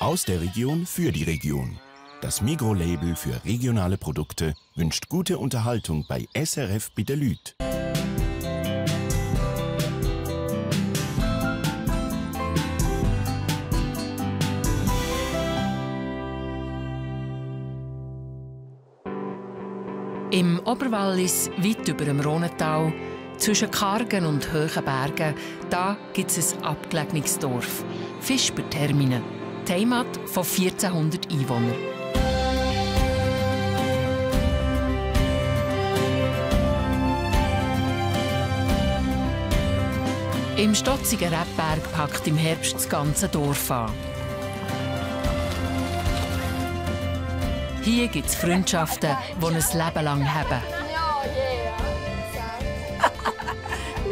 Aus der Region für die Region. Das Migros-Label für regionale Produkte wünscht gute Unterhaltung bei SRF bei den Leuten. Im Oberwallis, weit über dem Rhonental, zwischen kargen und hohen Bergen, da gibt es ein abgelegenes Dorf, Fischbertermine, die Heimat von 1400 Einwohnern. Im stotzigen Rebberg packt im Herbst das ganze Dorf an. Hier gibt es Freundschaften, die ein Leben lang haben.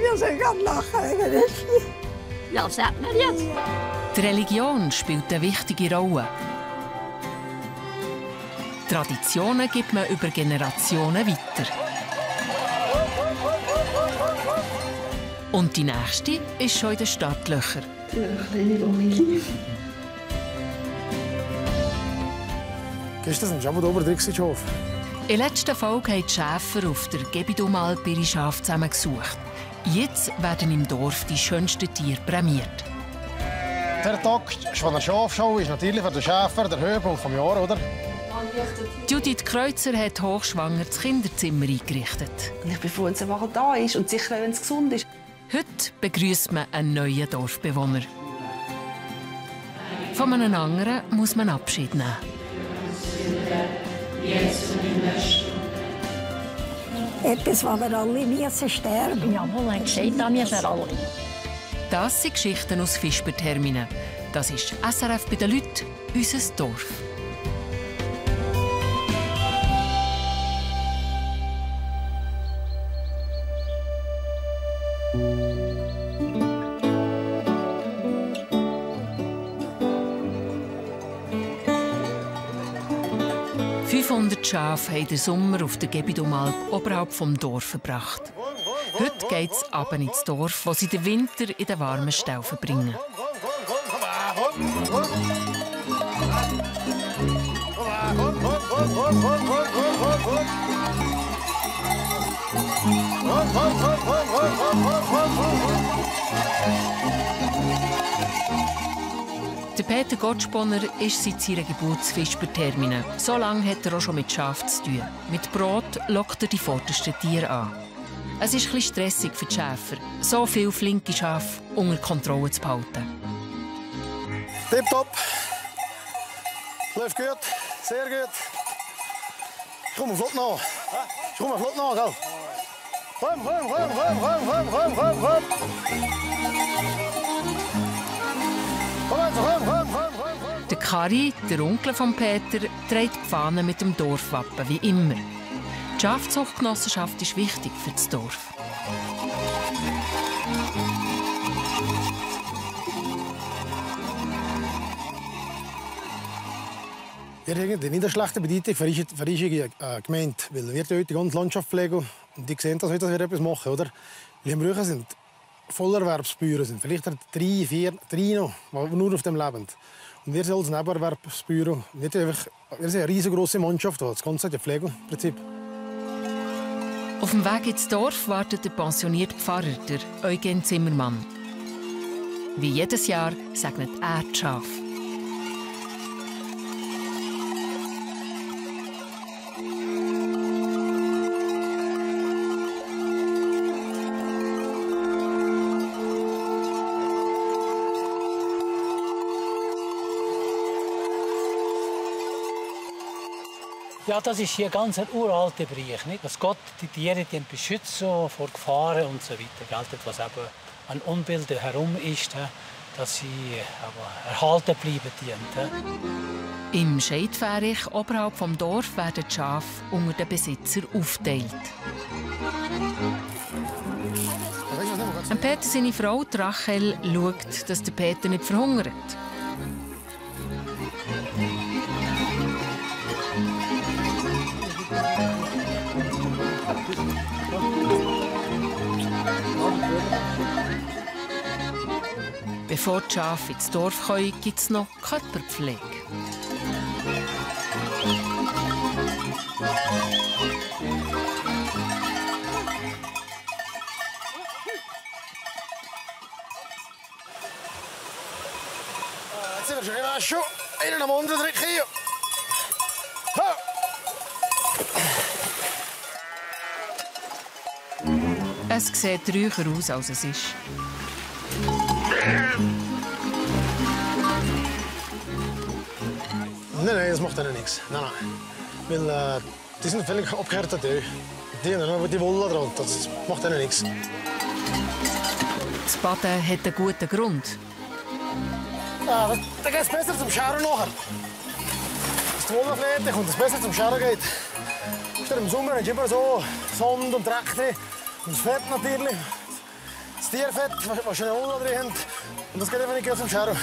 Wir sind gerade lachen. Ja, sagt man jetzt. Die Religion spielt eine wichtige Rolle. Traditionen gibt man über Generationen weiter. Und die nächste ist schon in den Startlöchern. Eine kleine Familie. Gestern sind schon oben Hof. In der letzten Folge haben die Schäfer auf der Gebidumalp ihre Schafe zusammen gesucht. Jetzt werden im Dorf die schönsten Tiere prämiert. Der Tag von der Schafschau ist natürlich für den Schäfer der Höhepunkt des Jahres, oder? Judith Kreuzer hat hochschwanger das Kinderzimmer eingerichtet. Ich bin froh, wenn es einfach da ist und sicher, wenn es gesund ist. Heute begrüßt man einen neuen Dorfbewohner. Von einem anderen muss man Abschied nehmen. Etwas, was wir alle müssen sterben. Jawohl, ein gesagt, da müssen wir alle. Das sind Geschichten aus Fischbertermine. Das ist SRF bei den Leuten, unser Dorf. Die Schafe haben den Sommer auf der Gebidumalp oberhalb vom Dorf verbracht. Heute geht es ab ins Dorf, wo sie den Winter in den warmen Stall verbringen. Der Peter Gottsponner ist seit seiner Geburt zu Fischbertermine. So lange hat er auch schon mit Schafen zu tun. Mit Brot lockt er die vordersten Tiere an. Es ist etwas stressig für die Schäfer, so viele flinke Schafe unter Kontrolle zu behalten. Tipptopp. Läuft gut, sehr gut. Ich komme flott nach. Ich komme flott nach, gell? Komm. Der Kari, der Onkel von Peter, trägt die Fahne mit dem Dorfwappen, wie immer. Die Schafzuchtgenossenschaft ist wichtig für das Dorf. Wir haben eine nicht schlechte Bedeutung für unsere Gemeinde, weil wir heute die ganze Landschaft pflegen und die sehen das heute, dass wir etwas machen, oder? Wir früher sind Vollerwerbsbauern, sind vielleicht 3, 4, 3 noch, die nur auf dem leben. Und wir sind als Nebenerwerbsbauern, wir sind eine riesengroße Mannschaft, das ganze Pflege im Prinzip. Auf dem Weg ins Dorf wartet der pensionierte Pfarrer, der Eugen Zimmermann. Wie jedes Jahr segnet er die Schafe. Ja, das ist hier ganz ein uralter Bereich, nicht? Dass Gott die Tiere beschützt vor Gefahren und so weiter. Gell? Was eben an Unbilden herum ist, dass sie aber erhalten bleiben. Im Scheidfährich oberhalb vom Dorf werden die Schafe unter den Besitzer aufgeteilt. Peter, seine Frau Rachel, schaut, dass der Peter nicht verhungert. Bevor die Schafe ins Dorf kommen, gibt es noch Körperpflege. Jetzt sind wir schon im Waschen. Einen am anderen drücken hier. Es sieht räucher aus, als es ist. Nein, das macht ihnen nichts. Nein. Weil die sind völlig abgehärtet. Die haben nur die Wolle dran. Das macht ihnen nichts. Das Baden hat einen guten Grund. Ja, dann geht es besser zum Scheren nachher. Wenn die Wolle fläht, kommt es besser zum Scheren geht. Im Sommer ist immer so Sand und Dreck drin. Und das Fett natürlich. Das Tierfett, was schon eine Wolle drin hat. Und das geht einfach nicht zum Scheren.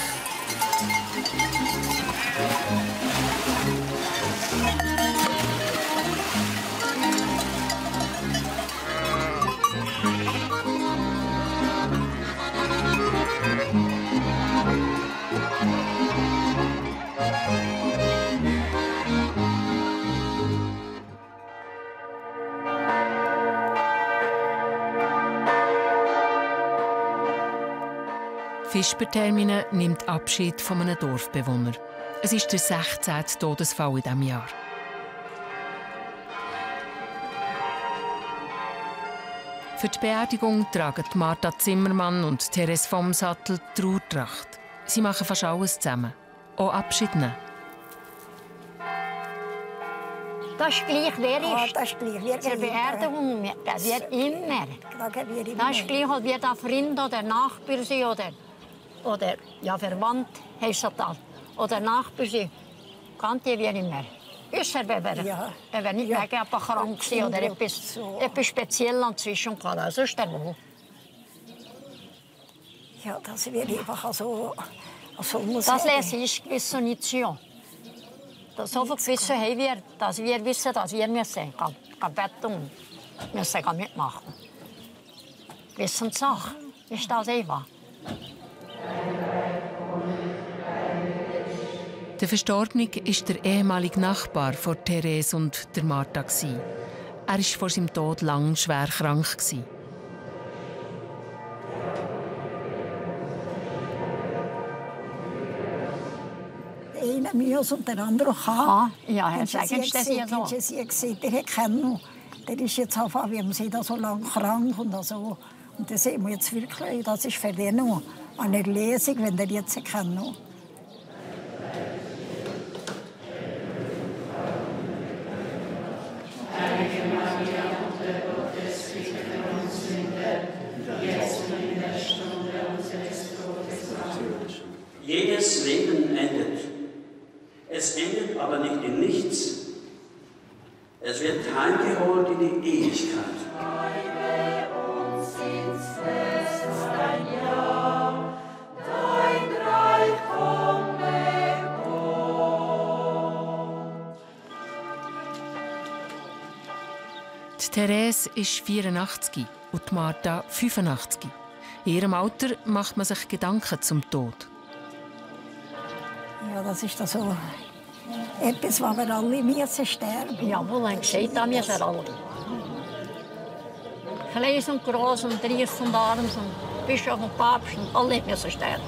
Fischbertermine nimmt Abschied von einem Dorfbewohner. Es ist der 16. Todesfall in diesem Jahr. Für die Beerdigung tragen Martha Zimmermann und Therese vom Sattel die Trauertracht. Sie machen fast alles zusammen. Auch Abschied nehmen. Das ist gleich, wer ist. Das ist gleich, wer Zur Beerdigung, das wird immer. Das ist gleich, ob wir da Freund oder Nachbar sind oder ja, Verwandt heisst das. Oder Nachbar sind. Kennt ihr wie immer. Ausser wenn wir nicht wegen krank sind oder etwas Spezielles dazwischen kann. Sonst der Wohl. Ja, das wird einfach so muss das lese ich gewiss nicht so. So viel Gewissen haben wir, dass wir wissen, dass wir müssen Bettung müssen mitmachen. Wissenssache ist das einfach. Der Verstorbene war der ehemalige Nachbar von Therese und der Martha. Er war vor seinem Tod lang schwer krank. Einer muss und der andere kann. Ja, sagen Sie das ja so. Der ist jetzt auf wie man sieht, so lange krank und so. Und das sehen wir jetzt wirklich, das ist für den noch eine Lesung, wenn der jetzt kann. Jedes Leben endet. Es endet aber nicht in nichts. Es wird heimgeholt in die Ewigkeit. Die Therese ist 84 und die Martha 85. In ihrem Alter macht man sich Gedanken zum Tod. Ja, das ist so etwas, was wir alle müssen sterben. Jawohl, ein Gescheit haben wir alle. Klein und groß und reich und arm und Bischof und Papst und alle müssen sterben.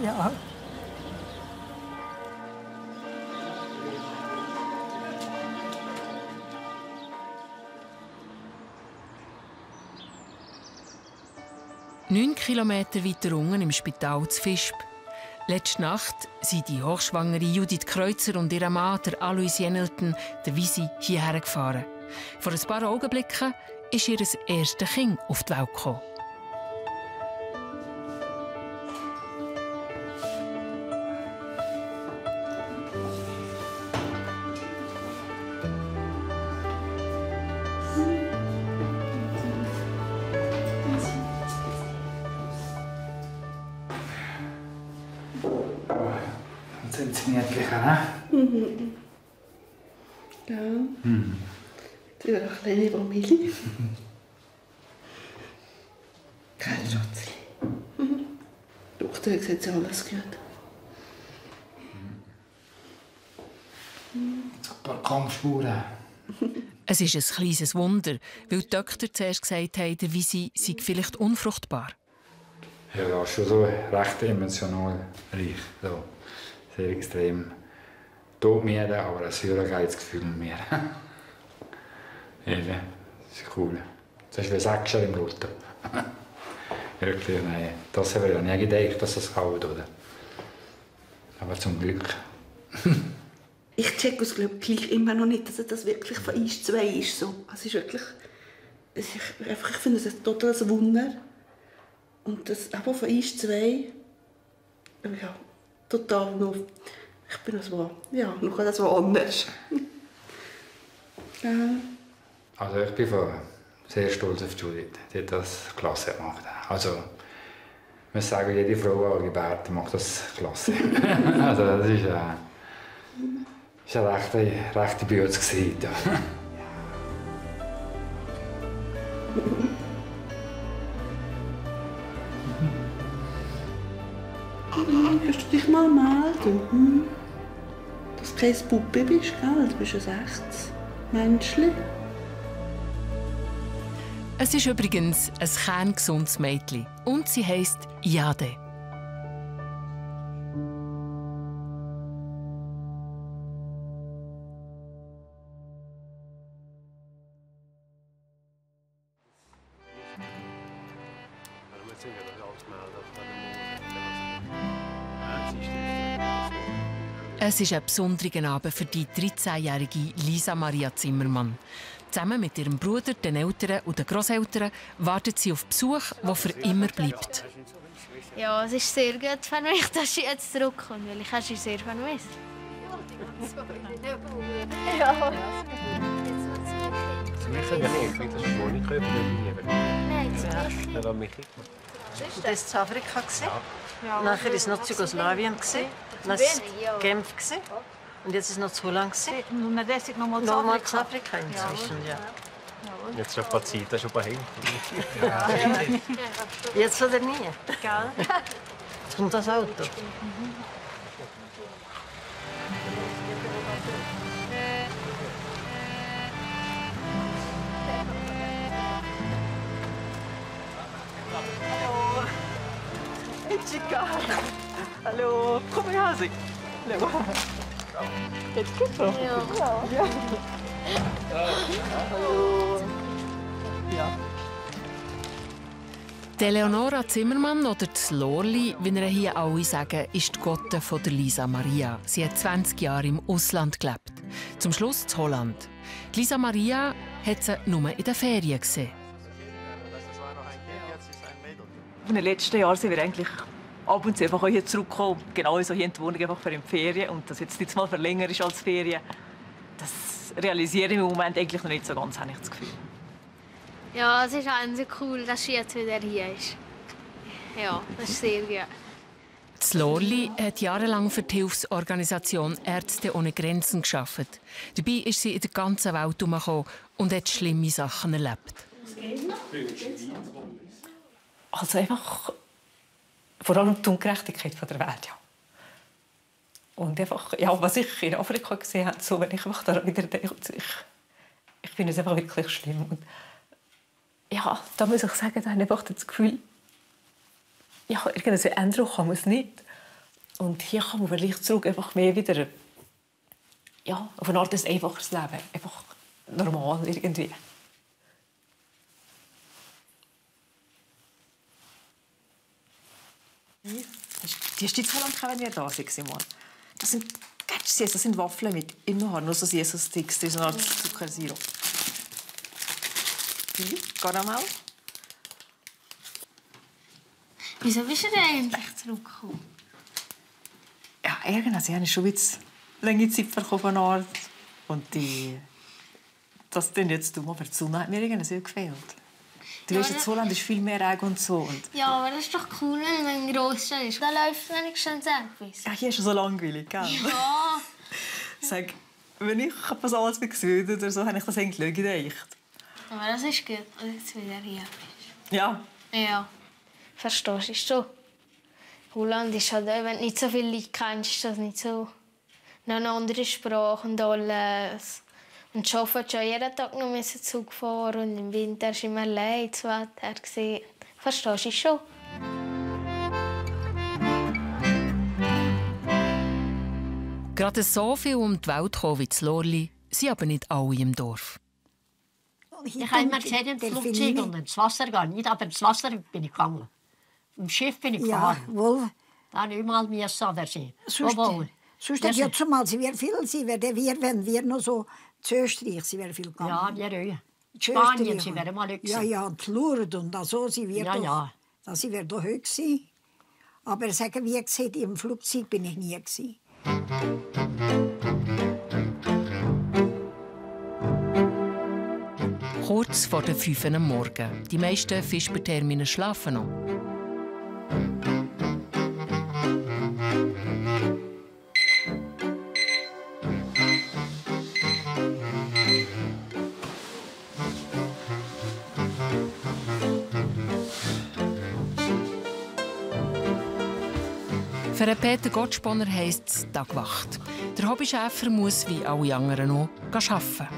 Ja. Neun Kilometer weiter unten im Spital zu Visp. Letzte Nacht sind die hochschwangere Judith Kreuzer und ihr Mann, der Alois Jenelten, der Visi, hierher gefahren. Vor ein paar Augenblicken ist ihr erstes Kind auf die Welt gekommen. Niedlich, ne? Ja. Das ist eine kleine Familie. Kein Schatz. Jetzt ist alles gut. Ein paar Kampfspuren. Es ist ein kleines Wunder, weil die Doktor zuerst gesagt haben, der Visi sei vielleicht unfruchtbar. Ja, das ist schon so recht emotional reich. So. Sehr extrem. Todmüde, aber ein Säuregeizgefühl mehr. Eben, das ist cool. Das ist wie Säckchen im Blut. Wirklich, nein. Das habe ich ja nie gedacht, dass das hält, oder? Aber zum Glück. Ich checke es gleich immer noch nicht, dass das wirklich von 1:2 ist. So. Es ist wirklich... Ich finde es ein totales Wunder. Und das aber von 1:2... Ja, total noch... Ich bin noch so... Ja, noch so anders. Also ich bin sehr stolz auf Judith. Die hat das klasse gemacht. Also, ich muss sagen, jede Frau, die gebärt, macht das klasse. Also das ist eine rechte Bühne gewesen. Ja. Kannst du dich mal melden? Dass du kein Puppe bist, gell? Du bist ein echtes Menschchen. Es ist übrigens ein kerngesundes Mädchen und sie heisst Jade. Es ist ein besonderer Abend für die 13-jährige Lisa Maria Zimmermann. Zusammen mit ihrem Bruder, den Eltern und den Grosseltern wartet sie auf Besuch, der für immer bleibt. Ja, es ist sehr gut für mich, dass sie jetzt zurückkommt, weil ich sie sehr vermisst. Ja. Wir können nicht, das ist noch nicht Nein, das ist nicht. Das war in Afrika. Ja. Nachher war es noch Jugoslawien. Dann war es Genf. Und jetzt ist es noch zu Holland. Nochmal zu Afrika inzwischen, ja. Jetzt schon ein paar Zeit, schon ein paar Hände. Ja. Jetzt oder nie. Jetzt kommt das Auto. Chica. Hallo, komm her, Hase. Hallo. Geht's gut so? Ja. Ja. Hallo. Ja. Die Eleonora Zimmermann oder die Lorli, wie wir hier alle sagen, ist die Gotte von der Lisa Maria. Sie hat 20 Jahre im Ausland gelebt. Zum Schluss in Holland. Die Lisa Maria hat sie nur in den Ferien gesehen. In den letzten Jahren sind wir eigentlich ab und zu einfach hier zurückgekommen. Genau so hier in die Wohnung einfach für die Ferien. Und dass jetzt mal für länger ist als Ferien, das realisiere ich im Moment eigentlich noch nicht so ganz, habe ich das Gefühl. Ja, es ist auch sehr cool, dass sie jetzt wieder hier ist. Ja, das ist sehr gut. Die Lorli hat jahrelang für die Hilfsorganisation Ärzte ohne Grenzen gearbeitet. Dabei ist sie in der ganzen Welt herumgekommen und hat schlimme Sachen erlebt. Also einfach vor allem die Ungerechtigkeit der Welt, ja. Und einfach, ja, was ich in Afrika gesehen habe, so, wenn ich einfach daran wieder denke, ich finde es einfach wirklich schlimm. Und ja, da muss ich sagen, da habe ich einfach das Gefühl, ja, irgendeine Änderung kann man es nicht. Und hier kann man vielleicht zurück einfach mehr wieder, ja, auf eine Art ein einfaches Leben, einfach normal irgendwie. Die hast du jetzt so lange, wenn wir da waren. Das sind, das sind Waffeln mit immer nur so Jesus-Sticks, so eine Art Zuckersirup. Karamell. Wieso bist du denn eigentlich zurückgekommen? Ja, irgendwie habe ich schon jetzt lange Zeit verkauft. Und das denn jetzt du, aber die Sonne hat mir irgendwie sehr gefehlt. Du weißt, in Holland ist viel mehr Regen und so. Und ja, aber das ist doch cool, wenn man in Großstadt ist. Da läuft wenigstens etwas. ja, hier ist es so langweilig, gell? Ja. Sag, wenn ich etwas alles gesehen oder so, habe ich das eigentlich gedacht. Aber das ist gut, dass du jetzt wieder hier bist. Ja. Ja. Verstehst du? Holland ist halt, wenn du nicht so viele Leute kennst, ist das nicht so eine andere Sprache und alles. Und schon schon jeden Tag noch Zug fahren und im Winter war immer leid, das Wetter. Verstehst du schon? Gerade so viel um die Welt gekommen wie das Lorli, sind aber nicht alle im Dorf. Ich habe immer gesehen, im Flugzeug und ins Wasser gehen. Nicht, aber ins Wasser bin ich gegangen. Im Schiff bin ich gefahren. Ja, wohl. Da habe ich überall sein. Sonst hat ja zumal, sie wäre viel, wenn wir noch so zu Österreich, sie wäre viel gegangen. Ja, wir auch. Spanien, sie wäre mal ja, ja, und Lourdes und so, sie wäre ja. Sie wäre doch hoch gewesen. Aber sagen wir gesehen, im Flugzeug bin ich nie gewesen. Kurz vor der 5 Uhr am Morgen. Die meisten Fischbertermine schlafen noch. Für Peter Gottsponner heisst es Tagwacht. Der Hobbyschäfer muss, wie alle anderen auch, arbeiten.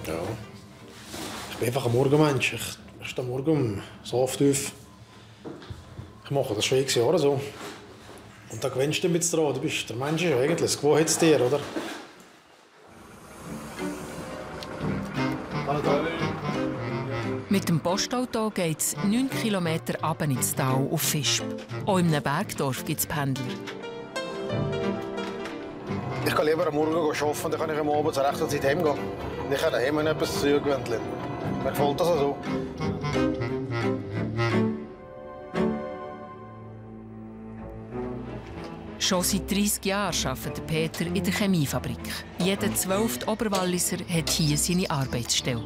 Ja, ich bin einfach ein Morgenmensch. Ich stehe morgen so oft auf. Ich mache das schon x Jahre so. Und da gewöhnst du damit dran. Du bist der Mensch ist ja eigentlich das Gewohnheitstier, oder? Mit dem Postauto geht es 9 Kilometer runter ins Tal auf Visp. Auch in einem Bergdorf gibt es Pendler. Ich kann lieber am Morgen arbeiten, dann kann ich am Abend zur rechten Zeit heimgehen. Ich habe daheim etwas zu tun. Mir gefällt das so. Schon seit 30 Jahren arbeitet Peter in der Chemiefabrik. Jeder 12. Oberwalliser hat hier seine Arbeitsstelle.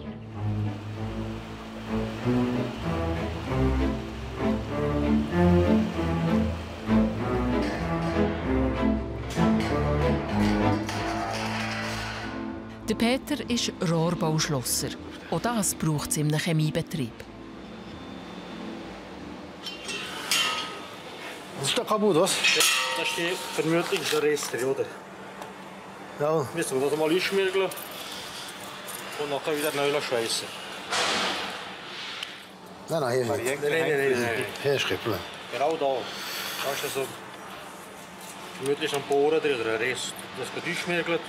Der Peter ist Rohrbauschlosser. Auch das braucht es in einem Chemiebetrieb. Was ist da kaputt, was? Das ist die vermutliche Reste, oder? Ja. Müssen wir das mal einschmirgeln und nachher wieder neu schweissen. Nein, hier nicht. Nein. Hier ist Kippeln. Genau da. Da ist so vermutlich ein Bohren drin oder ein Rest. Das wird einschmirgelt,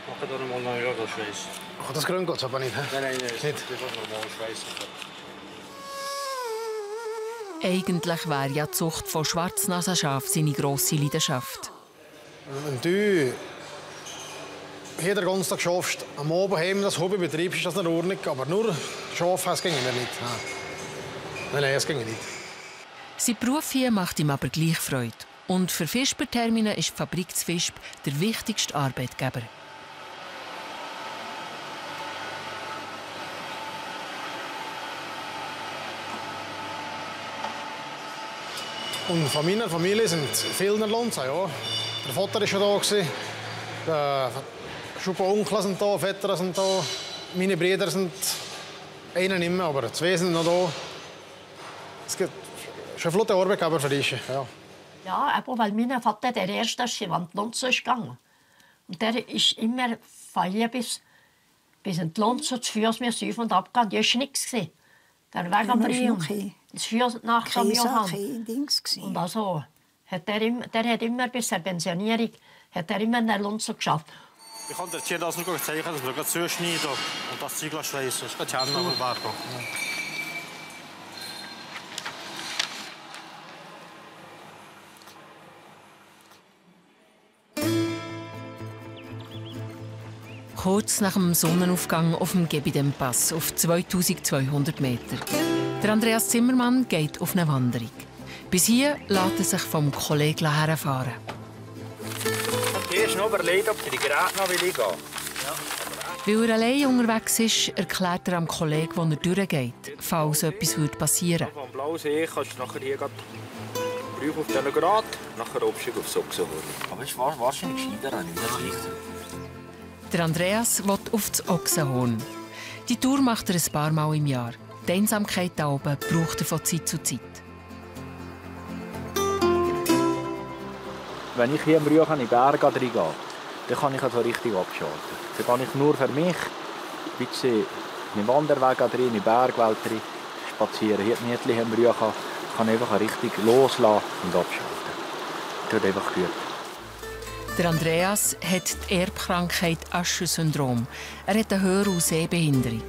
nachher dann mal neu schweissen. Ach, das Grün geht es aber nicht, he? Nein, das ist normal schweissen. Eigentlich wäre ja die Zucht von Schwarznasenschafen seine grosse Leidenschaft. Wenn du hier den ganzen Tag schaffst, am Abend heim das Hobby betreibst, ist das in Ordnung. Aber nur Schafe, das ginge mir nicht. Nein, das ginge nicht. Sein Beruf hier macht ihm aber gleich Freude. Und für Fischbertermine ist die Fabrik zu Visp der wichtigste Arbeitgeber. Und von meiner Familie sind viele in Lonza, ja. Der Vater war schon da. Die Onkel sind da, Väter sind da. Meine Brüder sind einer nicht mehr, aber zwei sind noch da. Es gibt schon flotte Arbeitgeber für dich. Ja, aber weil mein Vater der Erste ist, an die Lonza gegangen. Und der ist immer von hier bis in die Lonza zu Fürs mir auf und ab gegangen. Das war nichts. Der Weg am Brion. Das Fürs nach dem Johann. Und also hat der hat immer bis zur Pensionierung hat er immer in der Lonza geschafft. Ich kann dir jetzt das noch zeigen, dass wir zuschneiden und das Zeug schweissen. Das geht ja noch Berg. Kurz nach dem Sonnenaufgang auf dem Gebidem-Pass auf 2200 Meter. Der Andreas Zimmermann geht auf eine Wanderung. Bis hier lässt er sich vom Kollegen herfahren. Und erst noch überlegt, ob die Geräte noch gehen will. Weil er allein unterwegs ist, erklärt er am Kollegen, wo er durchgeht, falls etwas passieren würde. Am Blauen See kannst du nachher hier brauchen auf diesen Grat, nachher Abstieg aufs Ochsenhorn. Aber es ist wahrscheinlich gescheiter, nicht das Licht. Der Andreas will auf das Ochsenhorn. Die Tour macht er ein paar Mal im Jahr. Die Einsamkeit hier oben braucht er von Zeit zu Zeit. Wenn ich hier im Rüch in die Berge reingehe, dann kann ich also richtig abschalten. Dann kann ich nur für mich ein bisschen in den Wanderweg drin, in die Bergwelt drin spazieren. Hier gemütlich im Rüch kann ich einfach richtig loslassen und abschalten. Das tut einfach gut. Der Andreas hat die Erbkrankheit Usher-Syndrom. Er hat eine Hör- und Sehbehinderung.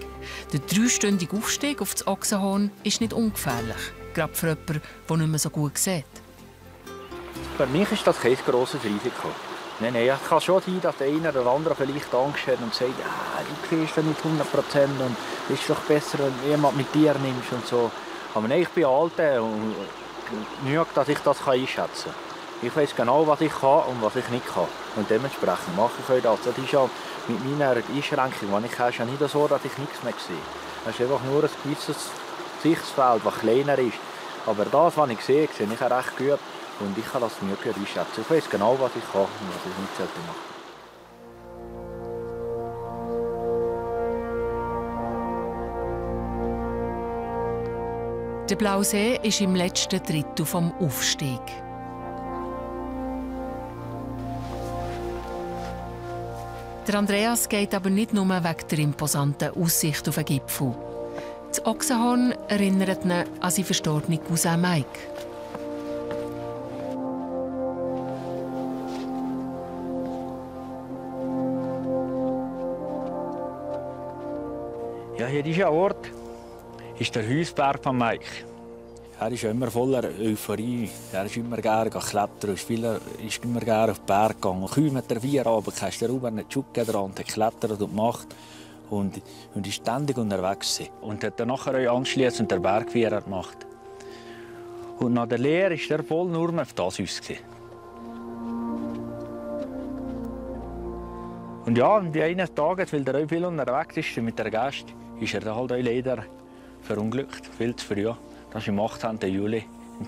Der 3-stündige Aufstieg auf das Ochsenhorn ist nicht ungefährlich, gerade für jemanden, der nicht mehr so gut sieht. Für mich ist das kein grosses Risiko. Nein, es kann schon sein, dass der eine oder andere vielleicht Angst hat und sagt, ja, du siehst nicht 100% und es ist doch besser, wenn jemand mit dir nimmst und so. Aber nein, ich bin alt und genug, dass ich das einschätzen kann. Ich weiß genau, was ich kann und was ich nicht kann. Und dementsprechend mache ich das. Das ist ja mit meiner Einschränkung, die ich habe, ist ja nicht so, dass ich nichts mehr sehe. Es ist einfach nur ein gewisses Gesichtsfeld, das kleiner ist. Aber das, was ich sehe ich recht gut. Und ich kann das nicht gut einschätzen. Ich weiß genau, was ich kann und was ich nicht machen sollte. Der Blausee ist im letzten Drittel vom Aufstieg. Der Andreas geht aber nicht nur wegen der imposanten Aussicht auf den Gipfel. Das Ochsenhorn erinnert ihn an seinen verstorbenen Cousin Mike. Ja, hier dieser Ort ist der Hausberg von Mike. Er ist immer voller Euphorie. Er ist immer gerne klettern, ist immer gerne auf den Berg gegangen. Kaum mit der 4 runter, hast du oben eine Schucke dran und geklettert und gemacht. Und ist ständig unterwegs. Und hat dann nachher anschliessend den Berg 4 gemacht. Und nach der Lehre war er voll nur auf das aus. Und ja, an eines Tages, weil er auch viel unterwegs ist mit der Gäste, ist er dann halt auch leider verunglückt, viel zu früh. Das ist am 18. Juli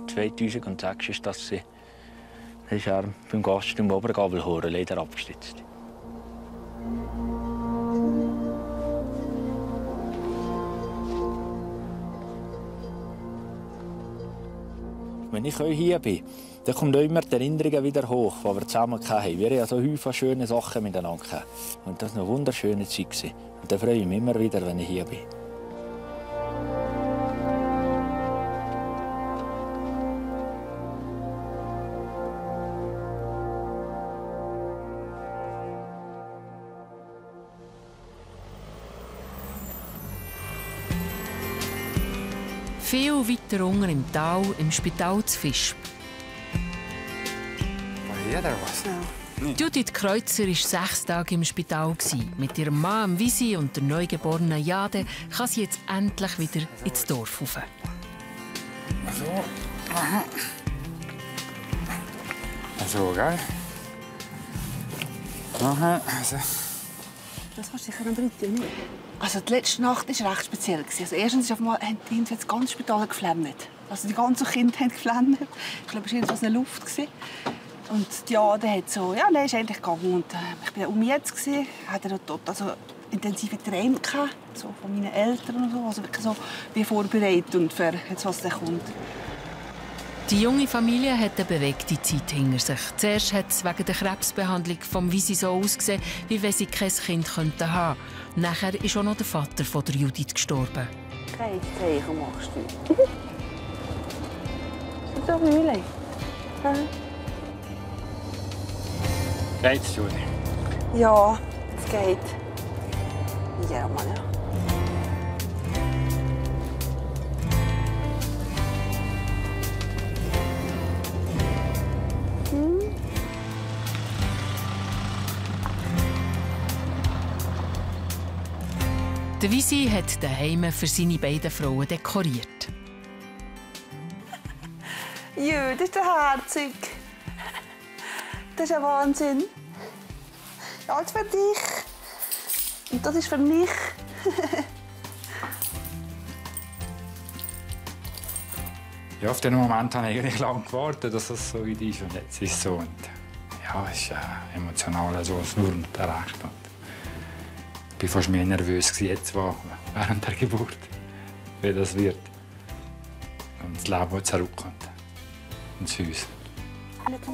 2006 ist das. Da ist er beim Gast im Obergabelhorn leider abgestürzt. Wenn ich hier bin, dann kommen immer die Erinnerungen wieder hoch, die wir zusammen hatten. Wir haben so viele schöne Sachen miteinander gehabt. Und das war eine wunderschöne Zeit. Und da freue ich mich immer wieder, wenn ich hier bin. Viel weiter unten im Tal, im Spital zu Visp. Judith Kreuzer war 6 Tage im Spital. Mit ihrem Mann Visi und der neugeborenen Jade kann sie jetzt endlich wieder ins Dorf rauf. So. Aha. So, gell? Aha. Also. Das kannst du sicher am Dritten nicht. Also die letzte Nacht war recht speziell. Also erstens haben das ganze Spital geflammt. Also die ganzen Kinder haben geflammt. Ich glaube, es war eine Luft. Und ja, der hat so, ja, nein, ist eigentlich gegangen. Und ich war jetzt hatte er dort also intensive Tränen gehabt, so von meinen Eltern und so, also wirklich so wie vorbereitet und für jetzt, was da kommt. Die junge Familie hat eine bewegte Zeit hinter sich. Zuerst hat es wegen der Krebsbehandlung vom Visi so ausgesehen, wie wenn sie kein Kind haben könnten. Nachher ist auch noch der Vater von der Judith gestorben. Kein Zeichen machst du. Ist das so mühlich? Geht's, Judy? Ja, es geht. Ja, Mann, ja. Der Visi hat daheim für seine beiden Frauen dekoriert. Jö, das ist der Herzig. Das ist ein Wahnsinn. Ja, das ist für dich. Und das ist für mich. Ja, auf den Moment habe ich eigentlich lange gewartet, dass es so weit ist. Und jetzt ist es so. Und ja, es ist emotional so, was nur erreicht hat. Ich war fast mehr nervös jetzt während der Geburt, wie das wird. Und das Leben, das zurückkommt. Ins Haus. Schau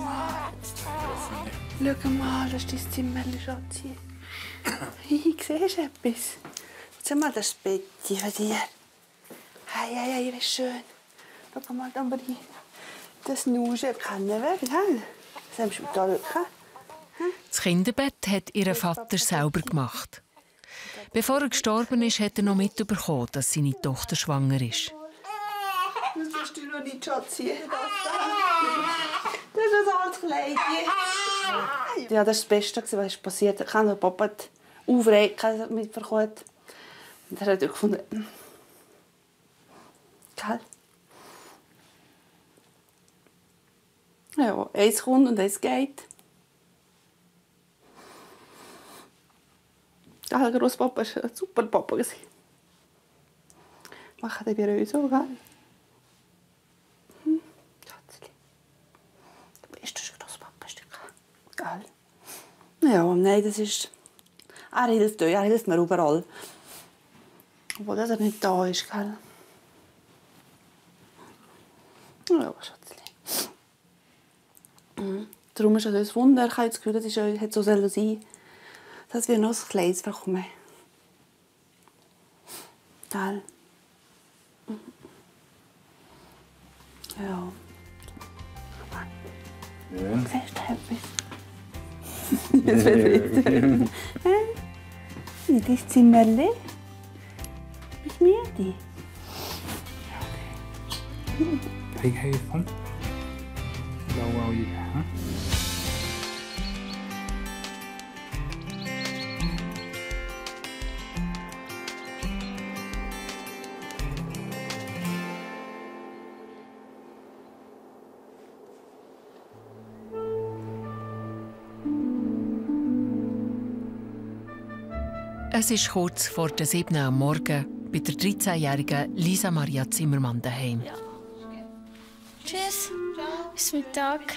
mal, das ist dein Zimmer, Schatzi. Siehst du etwas? Schau mal, das Bettchen von dir. Hey, wie schön. Schau mal, da rein. Das Nuschen kennen wir, gell? Das haben wir da. Das Kinderbett hat ihr Vater selber gemacht. Bevor er gestorben ist, hat er noch mitbekommen, dass seine Tochter schwanger ist. Das bist du noch nicht, Schatzi. Das ist ein altes Kleidchen. Ja, das war das Beste, was passiert ist. Papa hat Aufregung mitbekommen. Und er hat gefunden, gell? Ja, eins kommt und eins geht. Der Grosspapa war ein super Papa. Machen wir bei uns auch, gell? Schatzli. Du bist ein Grosspapa, gell? Ja, nein, das ist... Er hilft mir überall. Obwohl er nicht da ist, gell? Ja, Schatzli. Darum ist es ein Wunder. Ich habe das Gefühl, das hätte so sein sollen, dass wir noch ein Kleines bekommen. Gell? Ja. Ja. Siehst du etwas? Jetzt wird es wieder. In dein Zimmerli? Bist du müde? Kann ich helfen? Blau Auge. Es ist kurz vor der 7 Uhr am Morgen bei der 13-jährigen Lisa Maria Zimmermann daheim. Ja. Tschüss. Bis Mittag.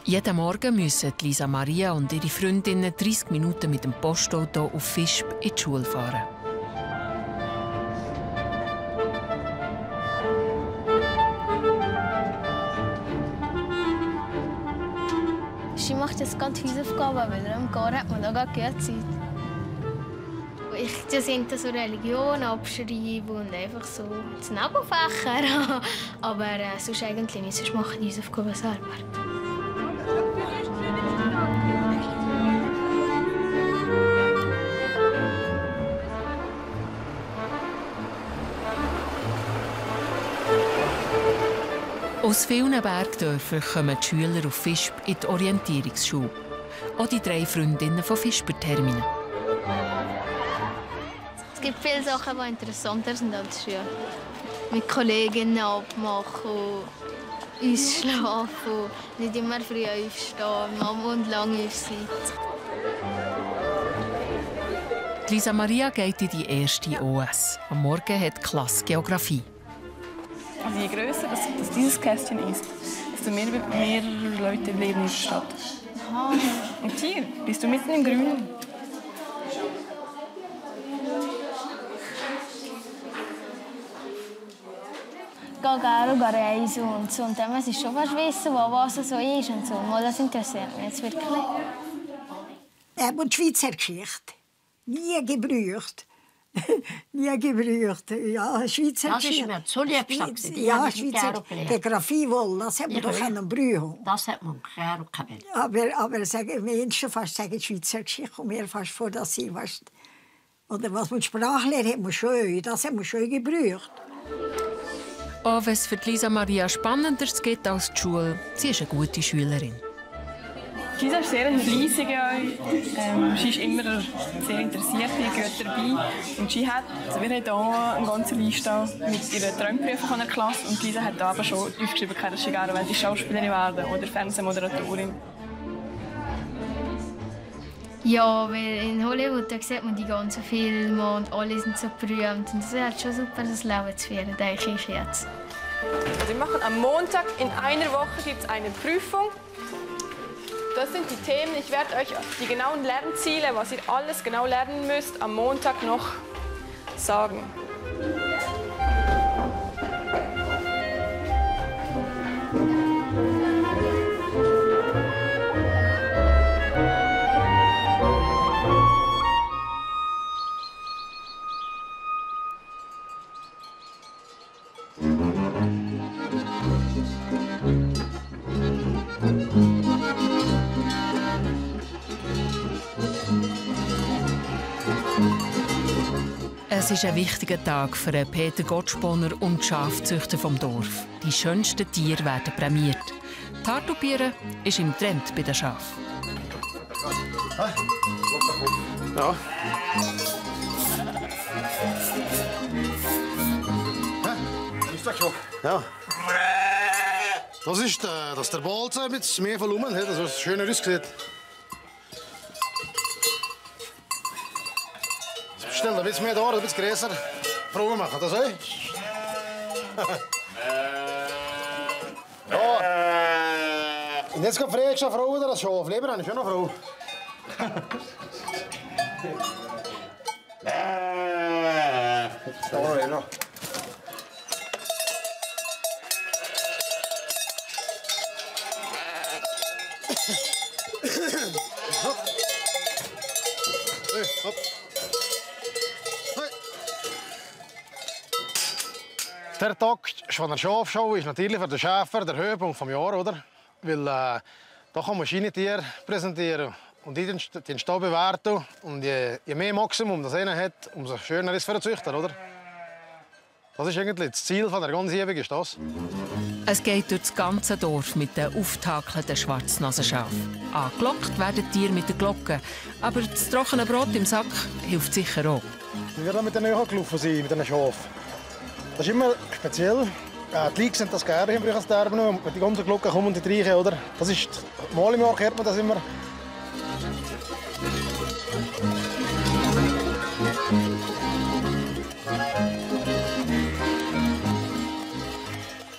Jeden Morgen müssen Lisa Maria und ihre Freundinnen 30 Minuten mit dem Postauto auf Visp in die Schule fahren. Sie macht jetzt ganz viele Hausaufgaben, weil am Gar hat man auch gute Zeit. Ich sind so Religion abschreiben und einfach so das Nebenfächer. Aber sonst eigentlich nicht, sonst mache ich die Hausaufgaben selber. Aus vielen Bergdörfern kommen die Schüler auf Visp in die Orientierungsschule. Auch die 3 Freundinnen von Visper Termine. Es gibt viele Sachen, die interessanter sind als Schule. Mit Kolleginnen abmachen, uns schlafen, nicht immer früh aufstehen, Mama und lange auf Zeit. Lisa Maria geht in die erste OS. Am Morgen hat die Klasse Geografie. Also je grösser dass dieses Kästchen ist, desto mehr Leute leben in der Stadt. Aha. Und hier bist du mitten im Grünen. Ich gehe gerne reisen und so. Und dann muss ich schon fast wissen, was so ist und so. Das interessiert mich jetzt wirklich. Aber die Schweizer Geschichte. Nie gebraucht. Nie gebraucht. Ja, Schweizer das ist mir zu lieb gesagt. Ja, Schweizer Geografie wohl, das hat man doch können brauchen. Das hat man gerne können. Aber sagen Menschen fast sagen Schweizer Geschichte, kommt mir fast vor, dass sie fast... Oder was man Sprachlehre hat man schön, das hat man schön gebraucht. Auch wenn es für Lisa Maria spannender geht als die Schule, sie ist eine gute Schülerin. Lisa ist sehr fleissig. Sie ist immer sehr interessiert, sie geht dabei. Und wir haben hier eine ganze Liste mit ihren Traumberufen von der Klasse. Und Lisa hat aber schon aufgeschrieben, dass sie gerne Schauspielerin werden oder Fernsehmoderatorin. Ja, weil in Hollywood da sieht man die ganzen Filme und alle sind so berühmt. Und das ist halt schon super, das Leben zu führen, denke ich jetzt. Also wir machen am Montag in einer Woche gibt's eine Prüfung. Das sind die Themen. Ich werde euch die genauen Lernziele, was ihr alles genau lernen müsst, am Montag noch sagen. Es ist ein wichtiger Tag für Peter Gottsponner und die Schafzüchter vom Dorf. Die schönsten Tiere werden prämiert. Tartupieren ist im Trend bei den Schafen. Ja. Ist das schon? Ja. Das ist der Balzen mit mehr Volumen, dass es schöner aussieht. Stell ein bisschen mehr da, ein bisschen größer. Proben machen, das auch? Ja. Und jetzt frage ich eine Frau oder das Schaf. Lieber eine schöne Frau. Hopp. Der Tag von der Schafschau ist natürlich für den Schäfer der Höhepunkt des Jahres, oder? Weil da kann man Schienentiere präsentieren und die entstehen bewerten. Und je mehr Maximum das einer hat, umso schöner ist es für den Züchter, oder? Das ist eigentlich das Ziel von der ganzen Übung, ist das. Es geht durch das ganze Dorf mit den auftakelnden Schwarznassenschafen. Angelockt werden die Tiere mit der Glocke, aber das trockene Brot im Sack hilft sicher auch. Wie wir da mit den Nähe gelaufen sind, mit den Schafen. Das ist immer speziell. Die Leute sind das gerne im Sterben, wenn die ganzen Glocken kommen und die Reichen, oder? Das ist mal im Jahr hört man das immer.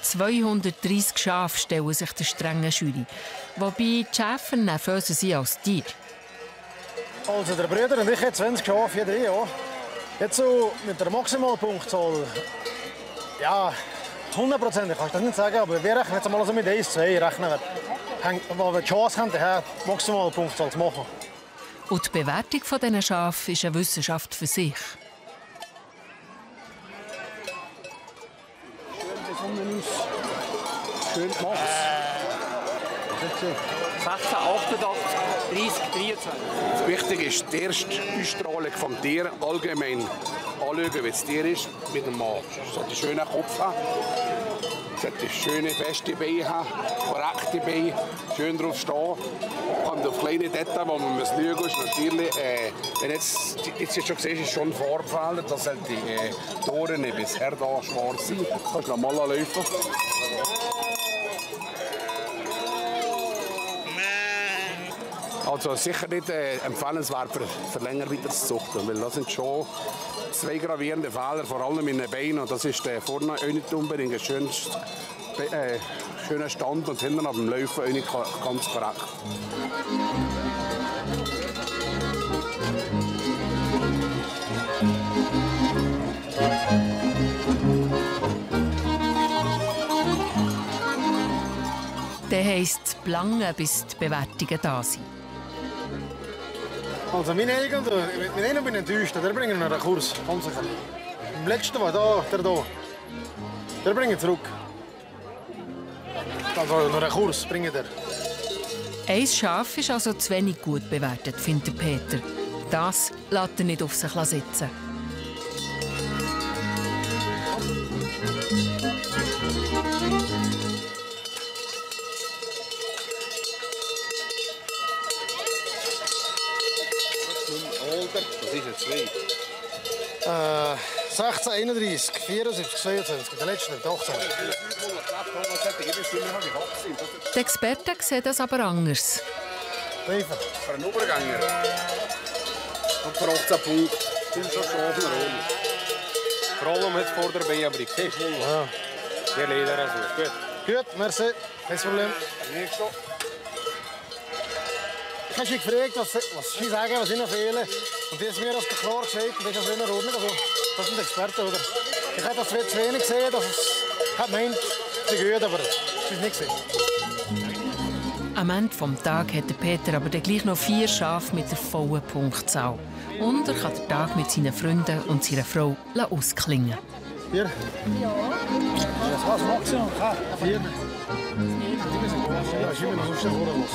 «230 Schafe stellen sich der strengen Jury, wobei die Schäfer nervöser sind als die Tiere. Also der Bruder und ich haben 20 Schafe jeder Jahr. Jetzt so mit der Maximalpunktzahl, ja, 100%, kann ich das nicht sagen, aber wir rechnen jetzt mal so mit 1, 2 rechnen wir. Weil wir die Chance haben, die Maximalpunktzahl zu machen. Und die Bewertung dieser Schafe ist eine Wissenschaft für sich. Schön gemacht. 16, 88, 30, 23. Das Wichtige ist die erste Ausstrahlung des Tiers allgemein anschauen, wie das Tier ist, mit dem Mann. Es sollte einen schönen Kopf haben, es sollte schöne, feste Beine haben, korrekte Beine, schön drauf stehen. Und auf kleine Details, wo man schauen muss, ist natürlich, wenn jetzt schon gesehen ist schon Farbfehler, dass die Toren bisher da schwarz sind. Das kannst du normal laufen. Also sicher nicht empfehlenswert für länger weiter zu zuchten, weil das sind schon 2 gravierende Fehler, vor allem in den Beinen. Und das ist vorne auch nicht unbedingt ein schöner Stand und hinten auf dem Laufen auch nicht ganz korrekt. Dann heisst es lange, bis die Bewertungen da sind. Also mit einem bin ich enttäuscht, der bringen wir einen Kurs, ganz sicher. Im letzten war der bringt zurück. Also noch einen Kurs bringt er. Ein Schaf ist also zu wenig gut bewertet, findet Peter. Das lässt er nicht auf sich sitzen. Das ist ein 2. 16, 31, 74, 22, der letzte, der 18. Die Experten sehen das aber anders. Für einen Obergänger. Und für 18 Punkte. Das ist schon Schafen. Vor allem hat es vor der Beine, aber ich sehe es. Ja. Sehr leider also. Gut. Gut, merci. Kein Problem. Ich habe sie gefragt, was sie sagen, was ihnen fehlen. Und die haben mir das klar gesagt, und das ist in Ordnung. Also, das sind Experten, oder? Ich habe das zu wenig gesehen, dass es... Ich habe gemeint, sie gut, aber es ist nicht gesehen. Am Ende des Tages hat Peter aber gleich noch 4 Schafe mit der vollen Punktzahl. Und er kann den Tag mit seinen Freunden und seiner Frau ausklingen. 4? Ja. Das war's Maximum. 4. Ja, ich bin noch so schnell los.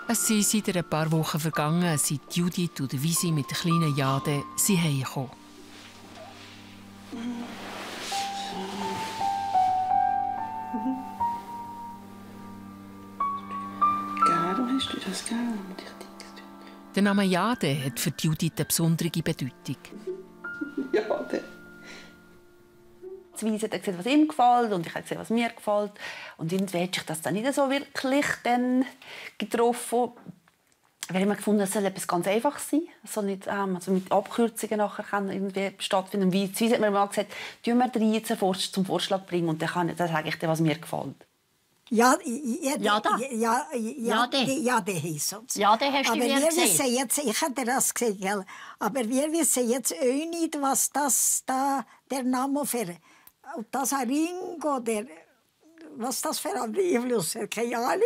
Es sind seit ein paar Wochen vergangen, seit Judith und Visi mit der kleinen Jade heimkamen. Warum hast du das gegeben? Der Name Jade hat für Judith eine besondere Bedeutung. Jade. Visi hat gesehen, was ihm gefällt, und ich habe gesehen, was mir gefällt. Und irgendwie hat sich das dann nicht so wirklich dann getroffen. Wir haben gefunden, es soll etwas ganz Einfaches sein. Es soll nicht also mit Abkürzungen nachher kann irgendwie stattfinden. Visi hat mir mal gesagt, tun wir den jetzt zum Vorschlag bringen, und dann sage ich dir, was mir gefällt. Ja, ja, der heisst es. Ja, der hast du mir gesehen. Jetzt, ich hatte das gesehen, gell? Aber wir wissen jetzt auch nicht, was das da der Name für... Ob das ein Ring oder was das für ein Einfluss hat, keine Ahnung.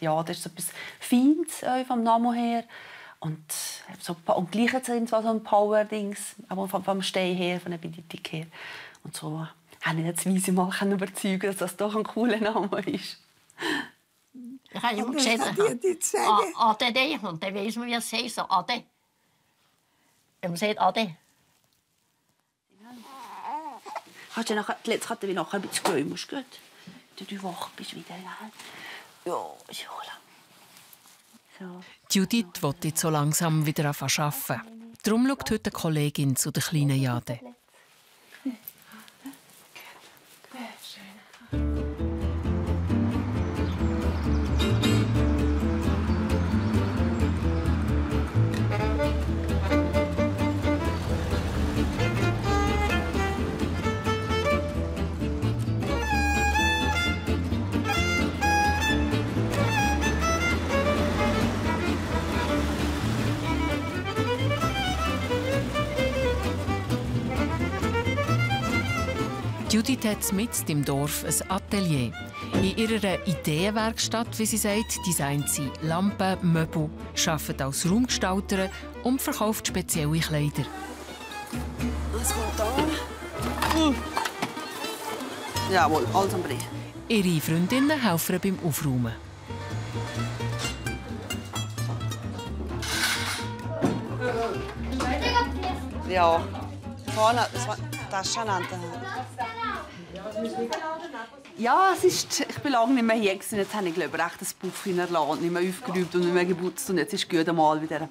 Ja, das ist so etwas Feines vom Namen her. Und gleichzeitig sind es so ein Power-Dings, vom Stehen her, von der Bedeutung her. Und so habe ich jetzt Visi mal überzeugen, dass das doch ein cooler Name ist. Ich habe immer gesehen, Ade, und dann weiss man, wie es heißt, so Ade. Man sagt Ade. Hast du nachher, jetzt kann du nachher ein bisschen gehen, musst du gut. Du wach bist wieder. Ja, ist so. Judith will jetzt so langsam wieder arbeiten. Darum schaut heute eine Kollegin zu der kleinen Jade. Judith hat mitten im Dorf ein Atelier. In ihrer Ideenwerkstatt, wie sie sagt, designt sie Lampen, Möbel, arbeitet als Raumgestalterin und verkauft spezielle Kleider. Was kommt da? Jawohl, alles am Brich. Ihre Freundinnen helfen beim Aufräumen. Ja, vorne, das ist schon an. Ja, es ist, ich bin lange nicht mehr hier gewesen. Jetzt habe ich glaube ich, recht ein Puff hinterlassen, nicht mehr aufgeräumt und nicht mehr geputzt. Und jetzt ist gut einmal wieder.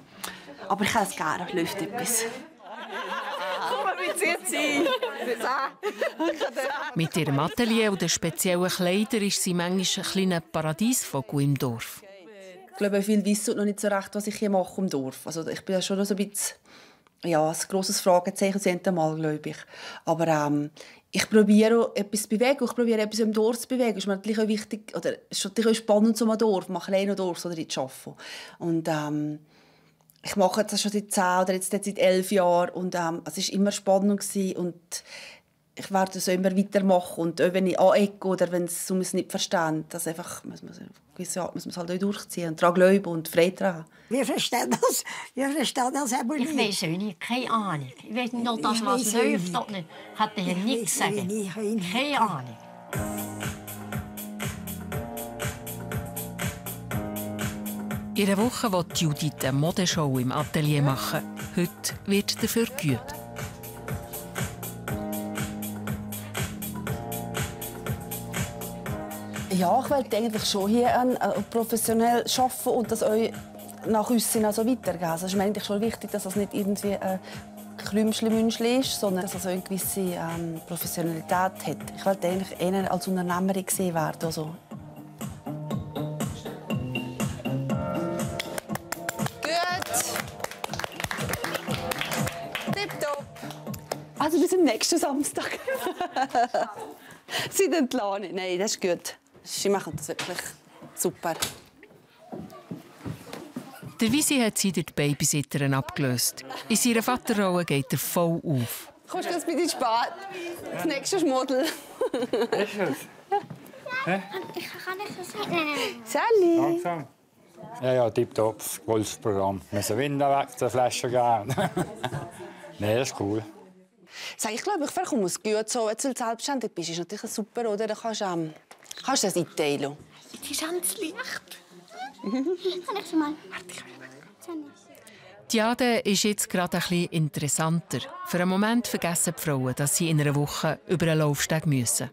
Aber ich habe es gerne, es läuft etwas. Mit ihrem Atelier und den speziellen Kleidern ist sie manchmal ein kleiner Paradiesvogel im Dorf. Ich glaube, viele wissen noch nicht so recht, was ich hier mache im Dorf. Also ich bin schon so ein bisschen, ja, ein grosses Fragezeichen mal, glaube ich. Aber ich probiere etwas zu bewegen. Ich probiere etwas im Dorf zu bewegen. Es ist mir natürlich auch wichtig, oder es ist natürlich auch spannend, um ein Dorf, ein kleines Dorf oder zu arbeiten. Und ich mache das schon seit 10 oder jetzt seit 11 Jahren. Und es war immer spannend und ich werde es immer weitermachen. Und auch wenn ich anecke oder wenn es nicht versteht, das einfach, muss man es halt auch durchziehen und daran glauben und Freude daran. Wir verstehen das aber nicht. Ich weiß auch nicht, keine Ahnung. Ich weiß nicht, ob das was läuft oder nicht. Ich kann dir nichts sagen. Keine Ahnung. In einer Woche will Judith eine Modeshow im Atelier machen. Heute wird dafür geübt. Ja, ich wollte eigentlich schon hier professionell arbeiten und das auch nach außen also weitergeben. Also es ist mir eigentlich schon wichtig, dass das nicht irgendwie Krümschli-Münschli ist, sondern dass er eine gewisse Professionalität hat. Ich wollte eigentlich eher als Unternehmerin gesehen werden. Also. Tipptopp. Also bis zum nächsten Samstag. Sie entlassen. Nein, das ist gut. Sie machen das wirklich super. Der Visi hat sie durch die Babysitterin abgelöst. In seiner Vaterrolle geht er voll auf. Kommst du jetzt bitte spät? Das nächste Schmuddel. Ist es? Ich kann nicht so sagen. Sally. Langsam. Ja, tipptopp. Das Golfprogramm. Wir müssen Winde weg, die Flasche geben. Nein, das ist cool. Ich glaube, ich komme es gut so. Wenn du selbstständig bist, ist natürlich super, oder? Dann kannst du das einteilen. Es ist ganz leicht. Kann ich schon mal? Die Jade ist jetzt gerade ein bisschen interessanter. Für einen Moment vergessen die Frauen, dass sie in einer Woche über einen Laufsteg müssen.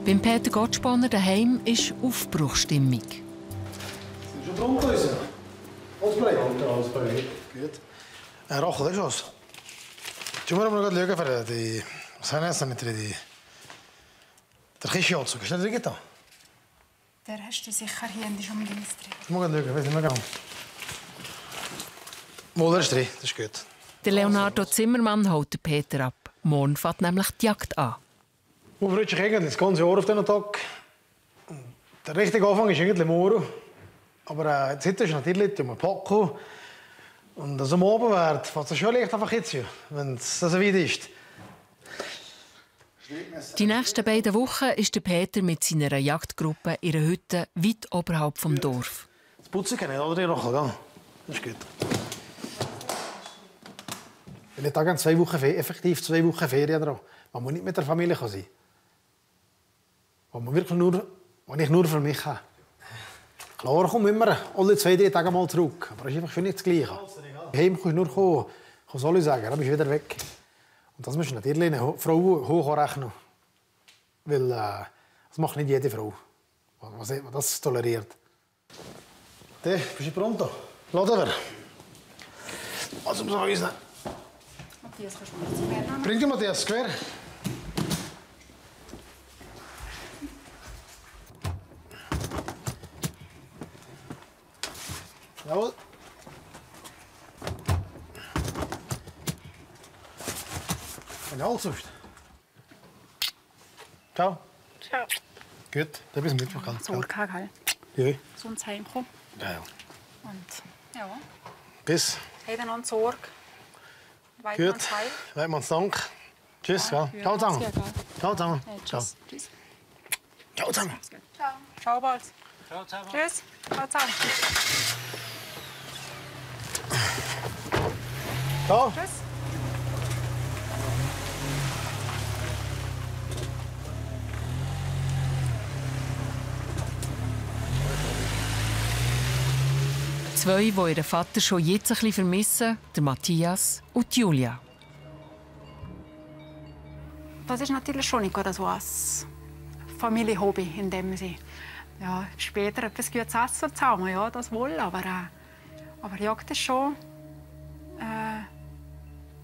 Beim Peter Gottspanner daheim ist Aufbruchstimmung. Sind schon Brunkhäuser? Alles bereit? Alles bereit. Gut. Rachel, das ist was. Schauen wir mal schauen für die... Was heißt das nicht? Der Kischanzug. Ist der drin da? Der hast du sicher hier in der Schumdienst drin. Ich muss schauen, weiß nicht mehr genau. Mal, der ist drin, das ist gut. Der Leonardo Zimmermann holt den Peter ab. Morgen fängt nämlich die Jagd an. Man freut sich eigentlich das ganze Jahr auf diesen Tag. Der richtige Anfang ist eigentlich morgen. Aber jetzt ist natürlich um Packen. Und am Abend wird, fängt es schon leicht einfach jetzt, wenn es so weit ist. Die nächsten beiden Wochen ist der Peter mit seiner Jagdgruppe in einer Hütte weit oberhalb vom Dorf. Das Putzen kann ich, oder? Rachel, das ist gut. Ich habe effektiv 2 Wochen Ferien dran. Man muss nicht mit der Familie sein. Man wirklich nur für mich habe. Klar, ich komme immer alle 2-3 Tage mal zurück. Aber es ist einfach nicht das Gleiche. Heim kannst du nur kommen, soll ich sagen, dann bist du wieder weg. Und das musst du natürlich eine Frau hoch anrechnen. Weil das macht nicht jede Frau, die das toleriert. Bist du pronto? Laden wir. Also muss ich uns Matthias, kannst du mir das quer? Bring dir Matthias quer. Jawohl. En alles sonst. Ciao. Ciao. Gut, dann bis Mittwoch. Sorge, gell? Ja. Sonst heimkommen. Ja. Und ja. Bis. Einander Sorge. Gut. Weidmanns Dank. Tschüss. Ja. Ciao zusammen. Ciao zusammen. Ciao. Tschüss. Ciao zusammen. Ciao. Ciao bald. Ciao zusammen. Tschüss. Ciao zusammen. Ciao. Tschüss. Zwei, die ihren Vater schon jetzt ein bisschen vermissen, der Matthias und die Julia. Das ist natürlich schon nicht so ein Familienhobby in dem Sinne. Ja, später etwas Gutes essen zusammen, ja, das wohl, aber Jagd ist schon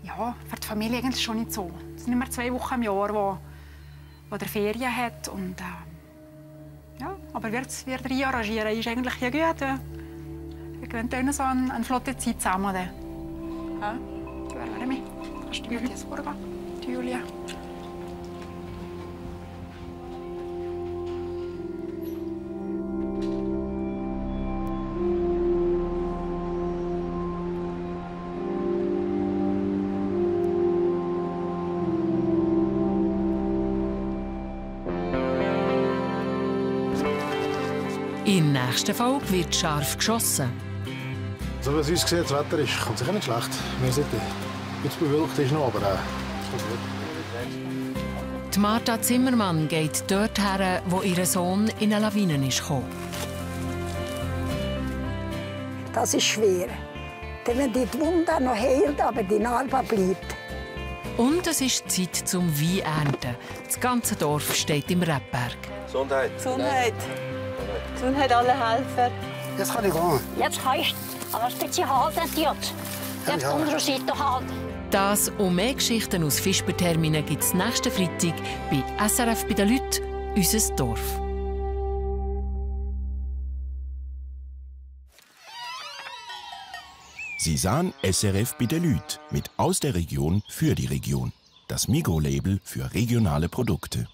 ja, für die Familie eigentlich schon nicht so. Es sind immer 2 Wochen im Jahr, wo der Ferien hat und ja, aber wird reinarrangieren, ist eigentlich ja gut. Wir gewöhnen so eine flotte Zeit zusammen. Ja, du wirst mit. Kannst du Julia vorgehen? Die Julia. In der nächsten Folge wird scharf geschossen. So wie es uns sieht, das Wetter ist, kommt sicher nicht schlecht. Wir sind jetzt bewölkt ist noch, aber es kommt gut. Die Martha Zimmermann geht dort her, wo ihr Sohn in eine Lawine ist gekommen. Das ist schwer. Dann wird die Wunde noch heilt, aber die Narbe bleibt. Und es ist Zeit zum Weinernten. Das ganze Dorf steht im Rebberg. Gesundheit. Gesundheit. Gesundheit, alle Helfer. Jetzt kann ich gehen. Jetzt kannst du, aber bitte halten jetzt. Jetzt Ja. unsere Seite halten. Das und mehr Geschichten aus Fischberterminen gibt es nächsten Freitag bei SRF bei den Leuten, unser Dorf. Sie sahen SRF bei den Leuten mit aus der Region für die Region. Das Migros-Label für regionale Produkte.